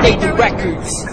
Lady Records.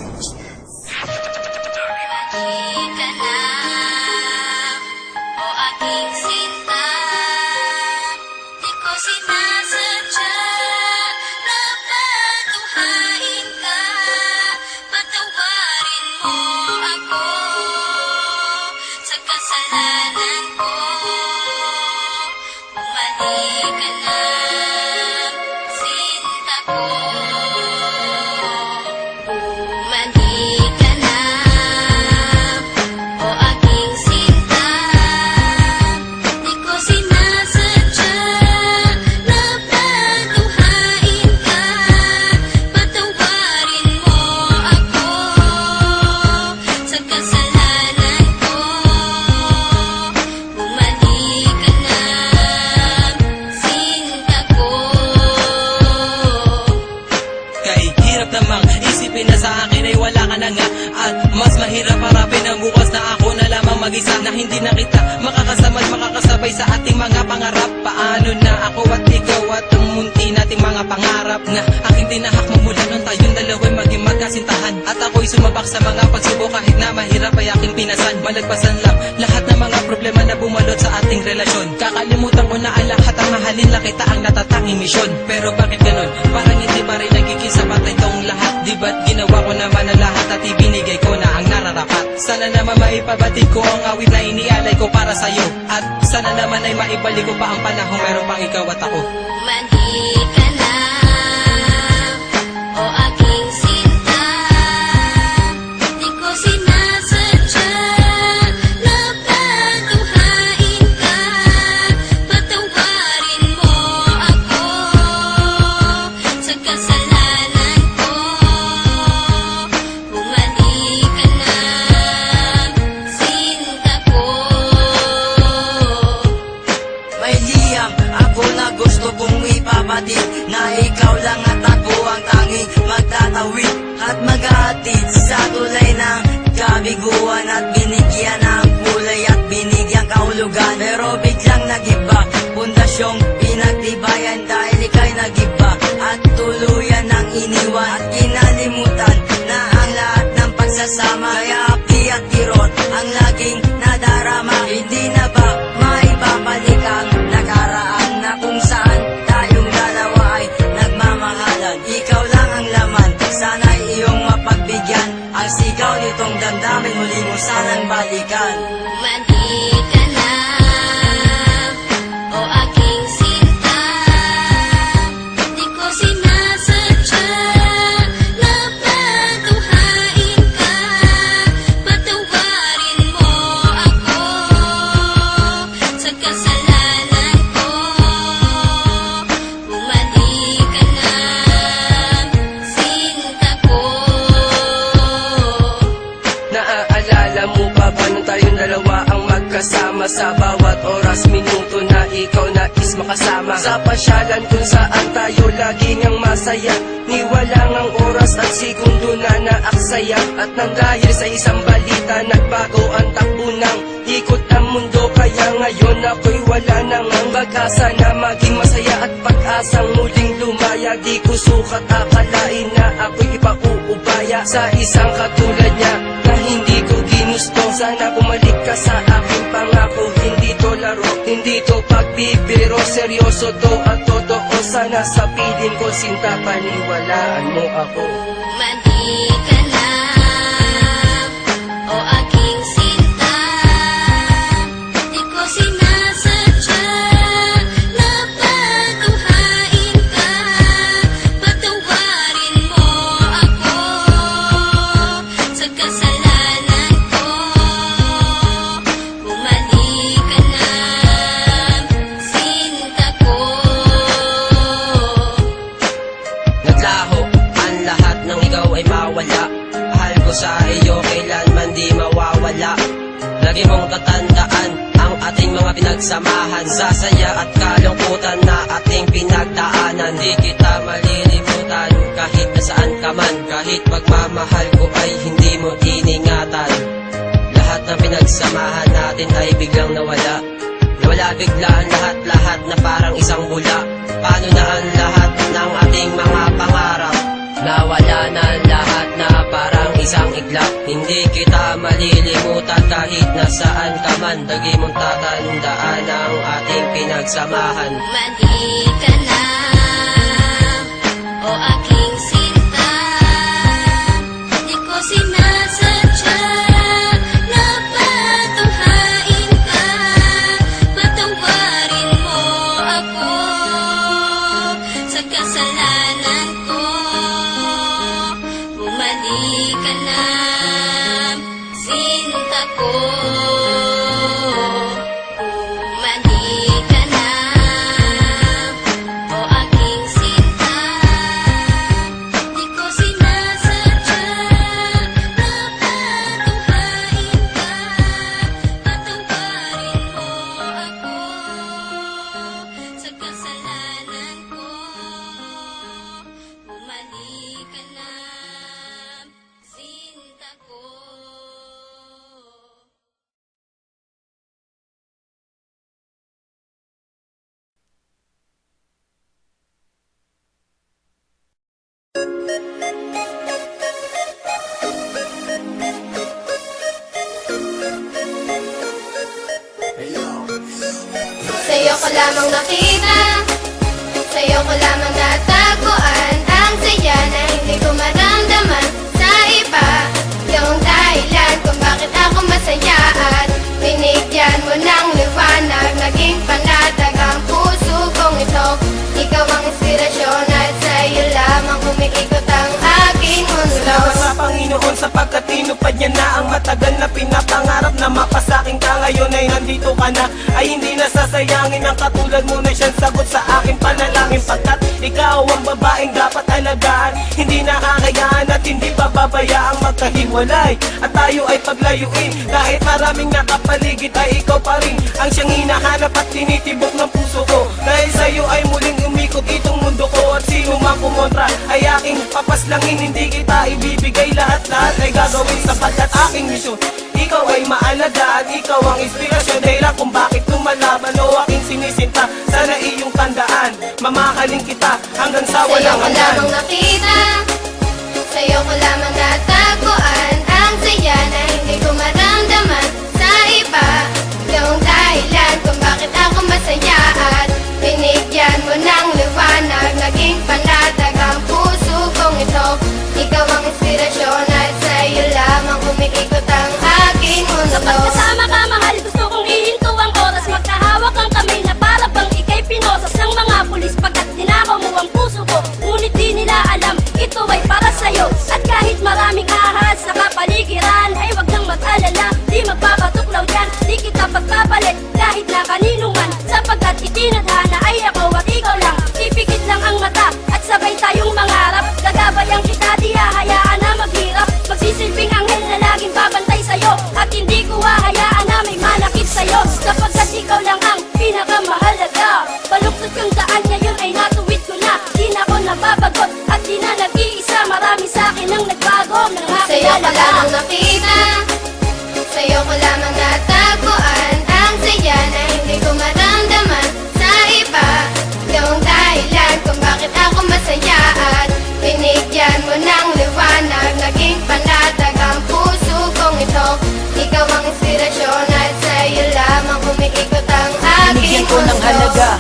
At mas mahirap harapin ang bukas na ako na lamang mag-isa, na hindi na kita makakasama at makakasabay sa ating mga pangarap. Paano na ako at ikaw at ang munti nating mga pangarap na aking tinahak magmula nung tayong dalawa'y maging magkasintahan. At ako'y sumabak sa mga pagsubok kahit na mahirap ay aking pinasan. Malagpasan lang lahat ng mga problema na bumalot sa ating relasyon. Kakalimutan ko na ang lahat, ang mahalin lang kita ang natatanging misyon. Pero bakit ganon? Parang hindi pa rin nagiging sapat itong lahat. Di ba't ginawa ko naman ang lahat at ibinigay ko na ang nararapat? Sana naman maipabatid ko ang awit na inialay ko para sa'yo. At sana naman ay maibalik ko pa ang panahon meron pang ikaw at ako. Mandi ka na, o aking sinta. Di ko sinasadya na paduhain ka. Patawarin mo ako sa kasalanan ko. Bumalik ka na, sinta ko. May liyam ako na gusto kong ipabatid, na ikaw lang at ako ang tanging magtatawid at mag-aatid sa tulay ng kabiguan, at binigyan ng kulay at binigyan kahulugan. Pero biglang nagiba, pundasyong pinagtibayan dahil ika'y nagiba at tuluyan ng iniwan at kinalimutan na ang lahat ng pagsasama. Kaya api at kirot ang laging nadarama. Hindi na ba maibabalik ang nakaraan na kung saan tayong dalawa ay nagmamahalan? Ikaw lang ang laman, sana'y iyong mapagbigyan. Ang sigaw nitong damdamin, muli mo sanang balikan. Mandi ka na, o aking sinta. Di ko sinasadya na paduhain ka. Patawarin mo ako sa kasalanan ko. Bumalik ka na, sinta ko. Naaalala mo pa ba nung tayong dalawa ang magkasama? Sa bawat oras, minuto na ikaw nais makasama. Sa pasyalan kung saan tayo laging ang masaya, niwalang ang oras at segundo na naaksaya. At nang dahil sa isang balita, nagbago ang takbo ng ikot ng mundo. Kaya ngayon ako'y wala nang ang pag-asa na maging masaya at pag-asang muling lumaya. Di ko sukat akalain na ako'y ipauubaya sa isang katulad niya na hindi ko ginusto. Sana bumalik ka sa aking pangako, hindi to laro, hindi to pagbibiro, seryoso to at totoo. Sana sa piling ko, sinta, paniwalaan mo ako. Mandi ka na, o aking sinta. Di ko sinasadya na paduhain ka. Patawarin mo ako sa kasalanan ko. Bumalik ka na, sinta ko. Naglaho ang lahat ng ikaw ay mawala. Mahal ko sa iyo kailanman di mawawala. Lagi mong tatandaan ang ating mga pinagsamahan, sa saya at kalungkutan na ating pinagdaanan. Di kita malilimutan kahit nasaan ka man, kahit pagmamahal ko ay hindi mo iningatan. Lahat ng pinagsamahan natin ay biglang nawala. Nawala bigla ang lahat-lahat na parang isang bula. Paano na ang lahat ng ating mga pangarap? Nawala na lahat na parang isang iglap. Hindi kita malilimutan kahit nasaan ka man. Lagi mong tatandaan ang ating pinagsamahan. Mali ka na, o aking sinta. Di ko sinasadya na patunghain ka. Patawarin mo ako sa kasalanan ko. Bumalik ka na, sinta ko. Bumalik ka na, o aking sinta. Di ko sinasadya na patunghain ka. Patawarin mo ako sa kasalanan ko. Bumalik ka na, sinta ko. Sa'yo ko lamang nakita, sa'yo ko lamang natagpuan ang saya na hindi ko maramdaman sa iba. Yung dahilan kung bakit ako masaya at binigyan mo ng liwanag. Naging panatag ang puso kong ito. Ikaw ang inspirasyon at sa'yo lamang umiikot ang aking mundo. Salamat sa Panginoon sapagkat tinupad niya na ang matagal na pinapangarap na mapasakin ka. Ngayon ay nandito ka na, ay hindi nasasayangin ang katulad mo na siyang sagot sa aking panalangin. Pagkat ikaw ang babaeng dapat alagaan, hindi nakakayaan at hindi pababayaang magkahiwalay. At tayo ay paglayuin, kahit maraming nakapaligid ay ikaw pa rin ang siyang hinahanap at tinitibok ng puso ko. Dahil sa'yo ay muling umikot itong mundo ko, at sino mang kumontra ay aking papaslangin. Hindi kita ibibigay, lahat-lahat ay gagawin sapagkat aking misyon. Ikaw ay maalaga at ikaw ang inspirasyon, dahilan kung bakit lumalaban o aking sinisinta. Sana iyong tandaan, mamahalin kita hanggang sa Sa'yo walang ko hanggan. lamang nakita, sa'yo ko lamang natagpuan ang saya na hindi ko maramdaman sa iba. Yung dahilan kung bakit ako masaya at binigyan mo ng liwanag. Naging panatag ang puso kong ito. Ikaw ang inspirasyon at sa'yo lamang umiikot ang aking mundo. Kapag kasama ka, mahal, gusto kong ihinto ang oras. Magkahawak ang kamay na para bang ika'y pinosas ng mga pulis. Pagkat tinakaw mo ang puso ko, ngunit di nila alam ito ay para sa'yo. At kahit maraming ahas sa kapaligiran, ay wag nang mag-alala, di magpapatuklaw yan. Di kita pagpapalit kahit na kanino man, sapagkat itinadhana ay ako at ikaw lang. Ipikit lang ang mata at sabay tayong mangarap. Gagabayan kita, di hahayaan na maghirap. Magsisilbing anghel na laging babantay sa'yo, at hindi ko hahayaan na may manakit sa'yo, sapagkat ikaw lang ang pinakamahalaga. Baluktot yung daan ngayon ay natuwid ko na. Di na ako nababagot at di na nag-iisa. Marami sa'kin ang nagbago nang Sa'yo ko makilala ka. lamang nakita, sa'yo ko lamang natagpuan ang saya na hindi ko maramdaman sa iba. Yung dahilan kung bakit ako masaya at binigyan mo ng liwanag. Naging panatag ang puso kong ito. Ikaw ang inspirasyon at sa'yo lamang umiikot ang aking Binigyan ko ng mundo. halaga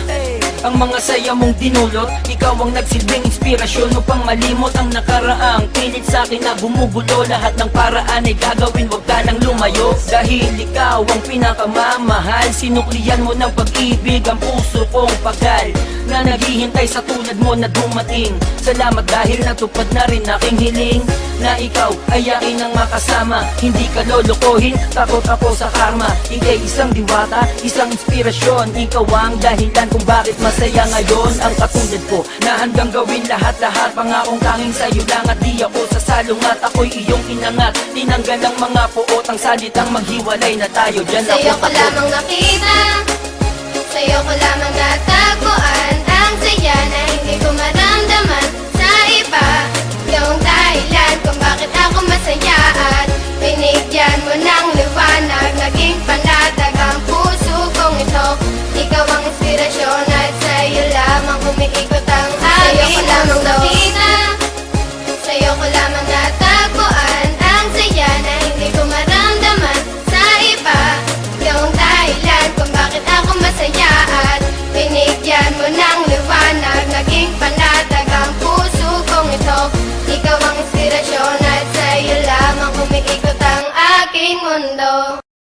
ang mga saya mong dinulot. Ikaw ang nagsilbing inspirasyon upang malimot ang nakaraang pilit sa akin na gumugulo. Lahat ng paraan ay gagawin, wag ka nang lumayo. Dahil ikaw ang pinakamamahal, sinuklian mo ng pag-ibig ang puso kong pagal na naghihintay sa tulad mo na dumating. Salamat dahil natupad na rin aking hiling na ikaw ay akin ang makasama. Hindi ka lolokohin, takot ako sa karma. Ika'y isang diwata, isang inspirasyon. Ikaw ang dahilan kung bakit masaya ngayon ang katulad ko, na hanggang gawin lahat-lahat. Pangakong tanging sa'yo lang at di ako sasalungat. Ako'y iyong inangat, tinanggal ang mga puot, ang salitang maghiwalay na tayo. Diyan Sa'yo ako ko lamang nakita, sa'yo ko lamang natagpuan ang saya na hindi ko maramdaman sa iba. Yung dahilan kung bakit ako masaya at binigyan mo ng liwanag. Naging panatag ang puso kong ito. Ikaw ang inspirasyon at sa'yo lamang umiikot ang aking mundo. Sa'yo ko lamang nakita, ko lamang